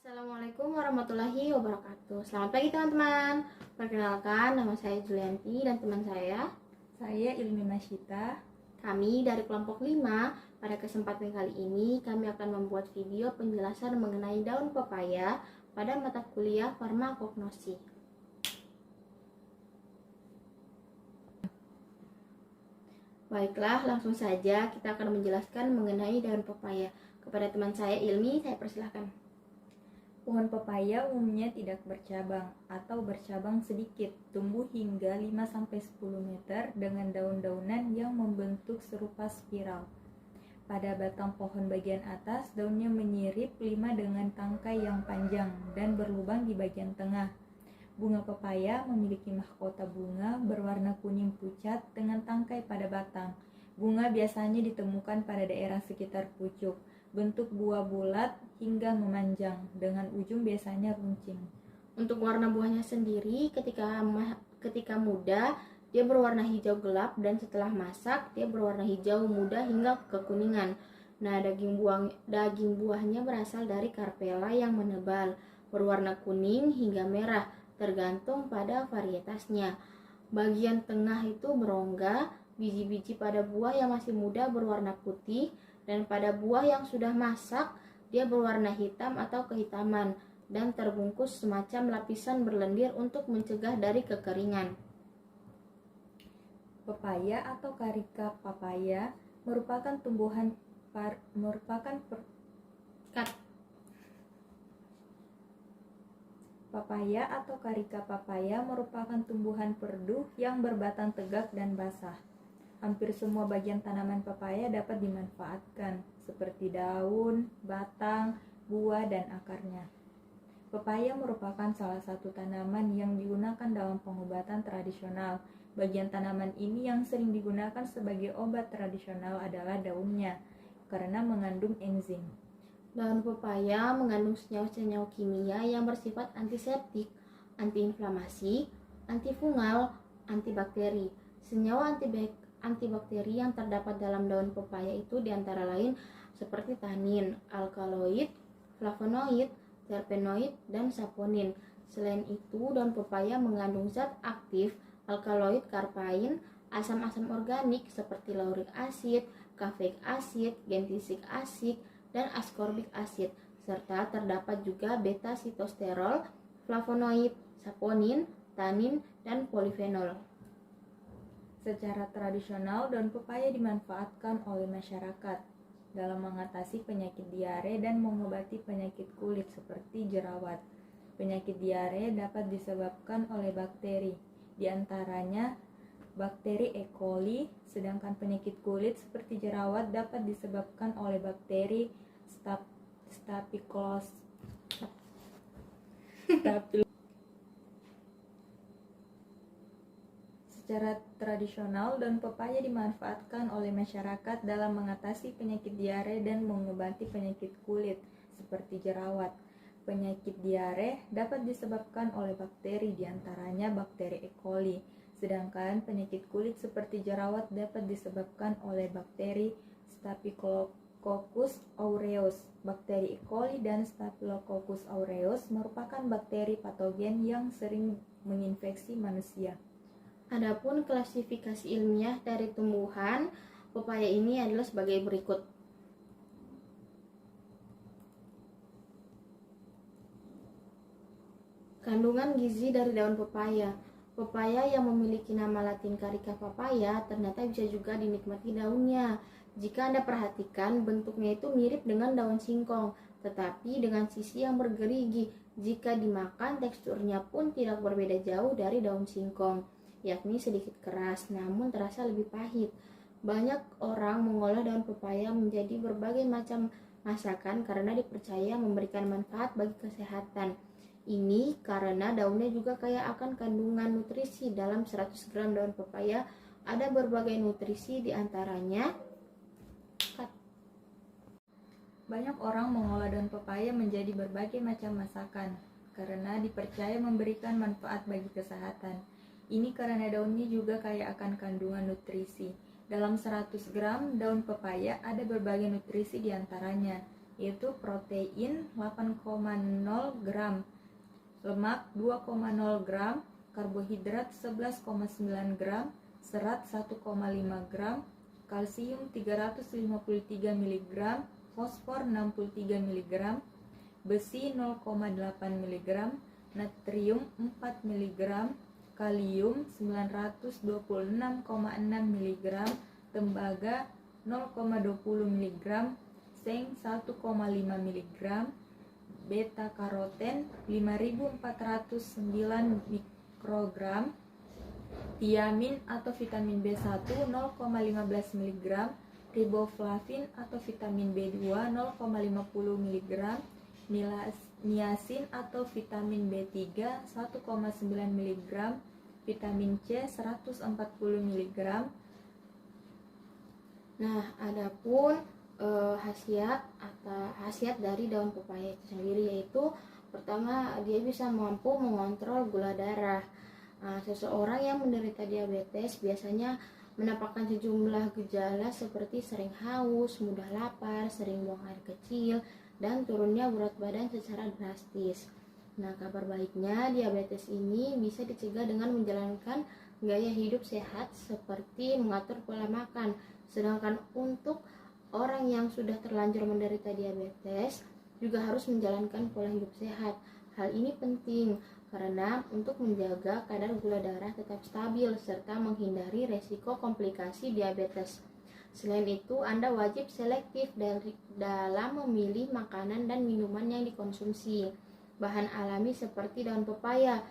Assalamualaikum warahmatullahi wabarakatuh. Selamat pagi teman-teman. Perkenalkan, nama saya Julianti dan teman Saya Ilmi Nasyita. Kami dari kelompok 5. Pada kesempatan kali ini kami akan membuat video penjelasan mengenai daun pepaya pada mata kuliah farmakognosi. Baiklah, langsung saja kita akan menjelaskan mengenai daun pepaya. Kepada teman saya Ilmi, saya persilahkan. Pohon pepaya umumnya tidak bercabang atau bercabang sedikit, tumbuh hingga 5-10 meter dengan daun-daunan yang membentuk serupa spiral. Pada batang pohon bagian atas, daunnya menyirip 5 dengan tangkai yang panjang dan berlubang di bagian tengah. Bunga pepaya memiliki mahkota bunga berwarna kuning pucat dengan tangkai pada batang. Bunga biasanya ditemukan pada daerah sekitar pucuk. Bentuk buah bulat hingga memanjang, dengan ujung biasanya runcing. Untuk warna buahnya sendiri, ketika muda, dia berwarna hijau gelap dan setelah masak, dia berwarna hijau muda hingga kekuningan. Nah, daging buahnya berasal dari karpela yang menebal, berwarna kuning hingga merah, tergantung pada varietasnya. Bagian tengah itu berongga, biji-biji pada buah yang masih muda berwarna putih, dan pada buah yang sudah masak, dia berwarna hitam atau kehitaman, dan terbungkus semacam lapisan berlendir untuk mencegah dari kekeringan. Pepaya atau karika papaya merupakan tumbuhan perdu yang berbatang tegak dan basah. Hampir semua bagian tanaman pepaya dapat dimanfaatkan, seperti daun, batang, buah, dan akarnya. Pepaya merupakan salah satu tanaman yang digunakan dalam pengobatan tradisional. Bagian tanaman ini yang sering digunakan sebagai obat tradisional adalah daunnya, karena mengandung enzim. Daun pepaya mengandung senyawa-senyawa kimia yang bersifat antiseptik, antiinflamasi, antifungal, antibakteri. Senyawa antibakteri yang terdapat dalam daun pepaya itu diantara lain seperti tanin, alkaloid, flavonoid, terpenoid, dan saponin. Selain itu, daun pepaya mengandung zat aktif alkaloid karpain, asam-asam organik seperti lauric acid, caffeic acid, gentisic acid, dan ascorbic acid, serta terdapat juga beta sitosterol, flavonoid, saponin, tanin, dan polifenol. Secara tradisional, daun pepaya dimanfaatkan oleh masyarakat dalam mengatasi penyakit diare dan mengobati penyakit kulit seperti jerawat. Penyakit diare dapat disebabkan oleh bakteri, diantaranya bakteri E. coli, sedangkan penyakit kulit seperti jerawat dapat disebabkan oleh bakteri Staphylococcus. Secara tradisional, daun pepaya dimanfaatkan oleh masyarakat dalam mengatasi penyakit diare dan mengobati penyakit kulit seperti jerawat. Penyakit diare dapat disebabkan oleh bakteri, diantaranya bakteri E. coli, sedangkan penyakit kulit seperti jerawat dapat disebabkan oleh bakteri Staphylococcus aureus. Bakteri E. coli dan Staphylococcus aureus merupakan bakteri patogen yang sering menginfeksi manusia. Adapun klasifikasi ilmiah dari tumbuhan pepaya ini adalah sebagai berikut. Kandungan gizi dari daun pepaya. Pepaya yang memiliki nama latin Carica papaya ternyata bisa juga dinikmati daunnya. Jika Anda perhatikan, bentuknya itu mirip dengan daun singkong, tetapi dengan sisi yang bergerigi. Jika dimakan, teksturnya pun tidak berbeda jauh dari daun singkong, yakni sedikit keras namun terasa lebih pahit. Banyak orang mengolah daun pepaya menjadi berbagai macam masakan karena dipercaya memberikan manfaat bagi kesehatan. Ini karena daunnya juga kaya akan kandungan nutrisi. Dalam 100 gram daun pepaya ada berbagai nutrisi, diantaranya banyak orang mengolah daun pepaya menjadi berbagai macam masakan karena dipercaya memberikan manfaat bagi kesehatan. Ini karena daunnya juga kaya akan kandungan nutrisi. Dalam 100 gram daun pepaya ada berbagai nutrisi, diantaranya yaitu protein 8,0 gram, lemak 2,0 gram, karbohidrat 11,9 gram, serat 1,5 gram, kalsium 353 mg, fosfor 63 mg, besi 0,8 mg, natrium 4 mg, kalium 926,6 mg, tembaga 0,20 mg, zinc 1,5 mg, beta karoten 5409 mikrogram, tiamin atau vitamin B1 0,15 mg, riboflavin atau vitamin B2 0,50 mg, niacin atau vitamin B3 1,9 mg, vitamin C 140 mg. Nah, adapun khasiat dari daun pepaya itu sendiri, yaitu pertama, dia bisa mampu mengontrol gula darah. Seseorang yang menderita diabetes biasanya menampakkan sejumlah gejala seperti sering haus, mudah lapar, sering buang air kecil, dan turunnya berat badan secara drastis. Nah, kabar baiknya diabetes ini bisa dicegah dengan menjalankan gaya hidup sehat seperti mengatur pola makan. Sedangkan untuk orang yang sudah terlanjur menderita diabetes juga harus menjalankan pola hidup sehat. Hal ini penting karena untuk menjaga kadar gula darah tetap stabil serta menghindari resiko komplikasi diabetes. Selain itu, Anda wajib selektif dalam memilih makanan dan minuman yang dikonsumsi. Bahan alami seperti daun pepaya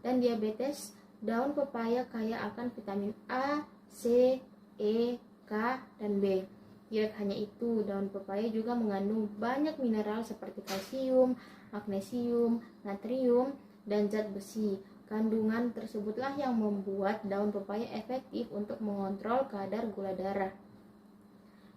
dan diabetes. Daun pepaya kaya akan vitamin A, C, E, K, dan B. Tidak hanya itu, daun pepaya juga mengandung banyak mineral seperti kalsium, magnesium, natrium, dan zat besi. Kandungan tersebutlah yang membuat daun pepaya efektif untuk mengontrol kadar gula darah.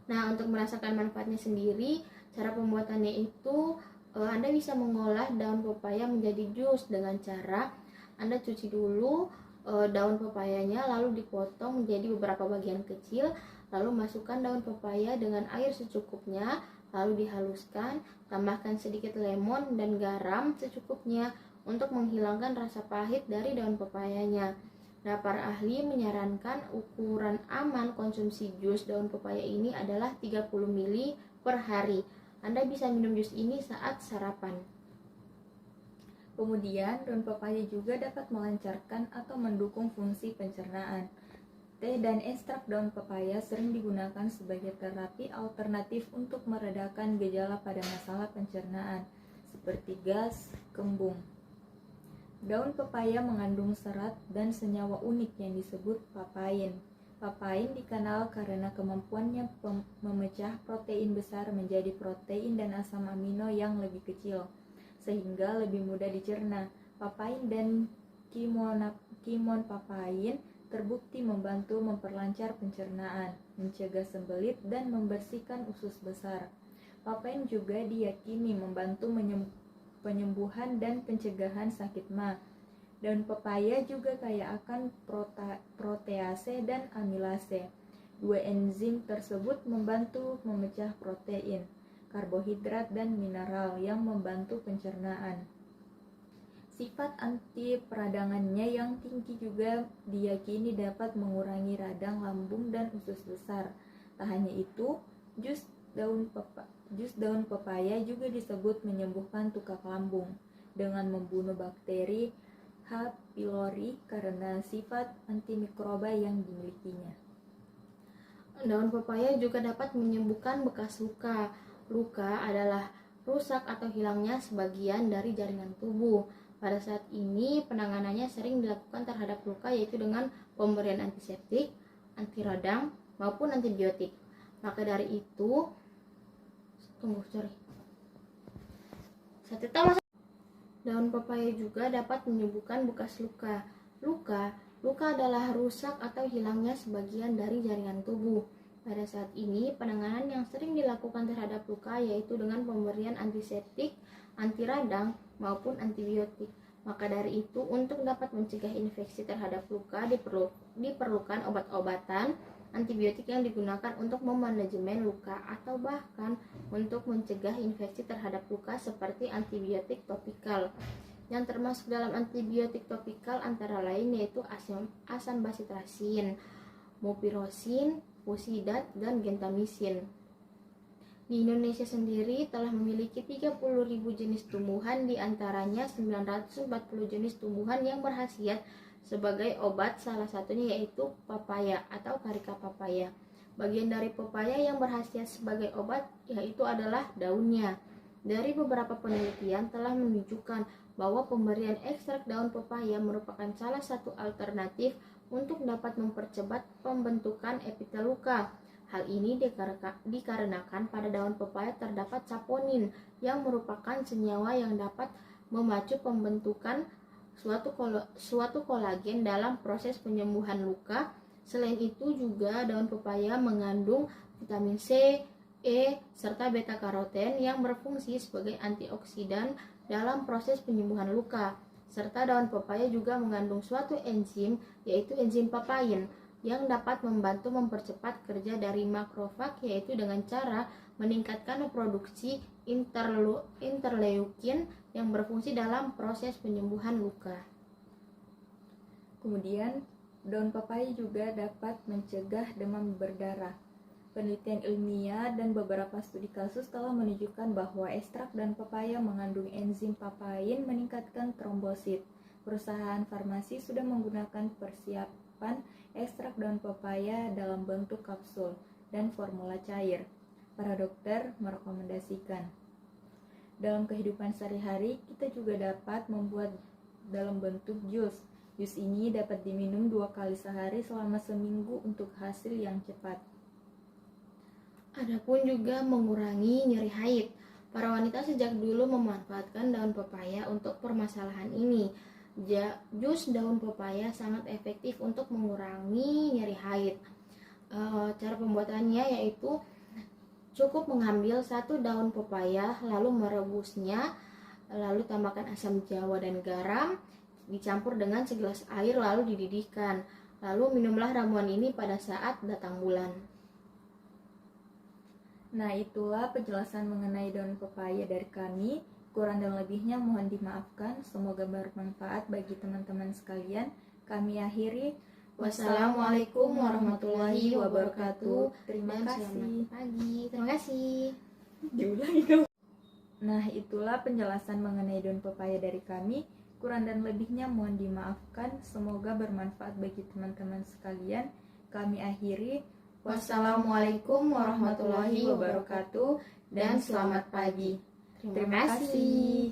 Nah, untuk merasakan manfaatnya sendiri, cara pembuatannya itu Anda bisa mengolah daun pepaya menjadi jus dengan cara Anda cuci dulu daun pepayanya, lalu dipotong menjadi beberapa bagian kecil, lalu masukkan daun pepaya dengan air secukupnya, lalu dihaluskan, tambahkan sedikit lemon dan garam secukupnya untuk menghilangkan rasa pahit dari daun pepayanya. Nah, para ahli menyarankan ukuran aman konsumsi jus daun pepaya ini adalah 30 ml per hari. Anda bisa minum jus ini saat sarapan. Kemudian, daun pepaya juga dapat melancarkan atau mendukung fungsi pencernaan. Teh dan ekstrak daun pepaya sering digunakan sebagai terapi alternatif untuk meredakan gejala pada masalah pencernaan, seperti gas, kembung. Daun pepaya mengandung serat dan senyawa unik yang disebut papain. Papain dikenal karena kemampuannya memecah protein besar menjadi protein dan asam amino yang lebih kecil, sehingga lebih mudah dicerna. Papain dan kimon papain terbukti membantu memperlancar pencernaan, mencegah sembelit, dan membersihkan usus besar. Papain juga diyakini membantu penyembuhan dan pencegahan sakit ma. Daun pepaya juga kaya akan protease dan amilase. Dua enzim tersebut membantu memecah protein, karbohidrat, dan mineral yang membantu pencernaan. Sifat anti peradangannya yang tinggi juga diyakini dapat mengurangi radang lambung dan usus besar. Tak hanya itu, jus daun pepaya juga disebut menyembuhkan tukak lambung dengan membunuh bakteri H. pylori karena sifat antimikroba yang dimilikinya. Daun pepaya juga dapat menyembuhkan bekas luka. Luka adalah rusak atau hilangnya sebagian dari jaringan tubuh. Pada saat ini, penanganannya sering dilakukan terhadap luka yaitu dengan pemberian antiseptik, anti radang, maupun antibiotik. Maka dari itu, daun pepaya juga dapat menyembuhkan bekas luka. Luka adalah rusak atau hilangnya sebagian dari jaringan tubuh. Pada saat ini, penanganan yang sering dilakukan terhadap luka yaitu dengan pemberian antiseptik, anti radang, maupun antibiotik. Maka dari itu, untuk dapat mencegah infeksi terhadap luka diperlukan obat-obatan antibiotik yang digunakan untuk memanajemen luka atau bahkan untuk mencegah infeksi terhadap luka seperti antibiotik topikal. Yang termasuk dalam antibiotik topikal antara lain yaitu asam basitrasin, mupirocin, fusidat, dan gentamisin. Di Indonesia sendiri telah memiliki 30.000 jenis tumbuhan, diantaranya 940 jenis tumbuhan yang berkhasiat sebagai obat, salah satunya yaitu papaya atau karika papaya. Bagian dari papaya yang berkhasiat sebagai obat yaitu adalah daunnya. Dari beberapa penelitian telah menunjukkan bahwa pemberian ekstrak daun papaya merupakan salah satu alternatif untuk dapat mempercepat pembentukan epitel luka. Hal ini dikarenakan pada daun pepaya terdapat saponin yang merupakan senyawa yang dapat memacu pembentukan suatu kolagen dalam proses penyembuhan luka. Selain itu juga daun pepaya mengandung vitamin C, E, serta beta karoten yang berfungsi sebagai antioksidan dalam proses penyembuhan luka. Serta daun pepaya juga mengandung suatu enzim yaitu enzim papain yang dapat membantu mempercepat kerja dari makrofag, yaitu dengan cara meningkatkan produksi interleukin yang berfungsi dalam proses penyembuhan luka. Kemudian, daun papaya juga dapat mencegah demam berdarah. Penelitian ilmiah dan beberapa studi kasus telah menunjukkan bahwa ekstrak daun papaya mengandung enzim papain meningkatkan trombosit. Perusahaan farmasi sudah menggunakan persiapan ekstrak daun papaya dalam bentuk kapsul dan formula cair. Para dokter merekomendasikan. Dalam kehidupan sehari-hari, kita juga dapat membuat dalam bentuk jus. Jus ini dapat diminum 2 kali sehari selama seminggu untuk hasil yang cepat. Adapun juga mengurangi nyeri haid. Para wanita sejak dulu memanfaatkan daun pepaya untuk permasalahan ini. Jus daun pepaya sangat efektif untuk mengurangi nyeri haid. Cara pembuatannya yaitu cukup mengambil 1 daun pepaya, lalu merebusnya, lalu tambahkan asam jawa dan garam, dicampur dengan segelas air lalu dididihkan. Lalu minumlah ramuan ini pada saat datang bulan. Nah, itulah penjelasan mengenai daun pepaya dari kami. Kurang dan lebihnya mohon dimaafkan. Semoga bermanfaat bagi teman-teman sekalian. Kami akhiri. Wassalamualaikum warahmatullahi wabarakatuh. Terima kasih. Selamat pagi. Terima kasih. Diulangi dong. Nah, itulah penjelasan mengenai daun pepaya dari kami. Kurang dan lebihnya mohon dimaafkan. Semoga bermanfaat bagi teman-teman sekalian. Kami akhiri. Wassalamualaikum warahmatullahi wabarakatuh dan selamat pagi. Terima kasih.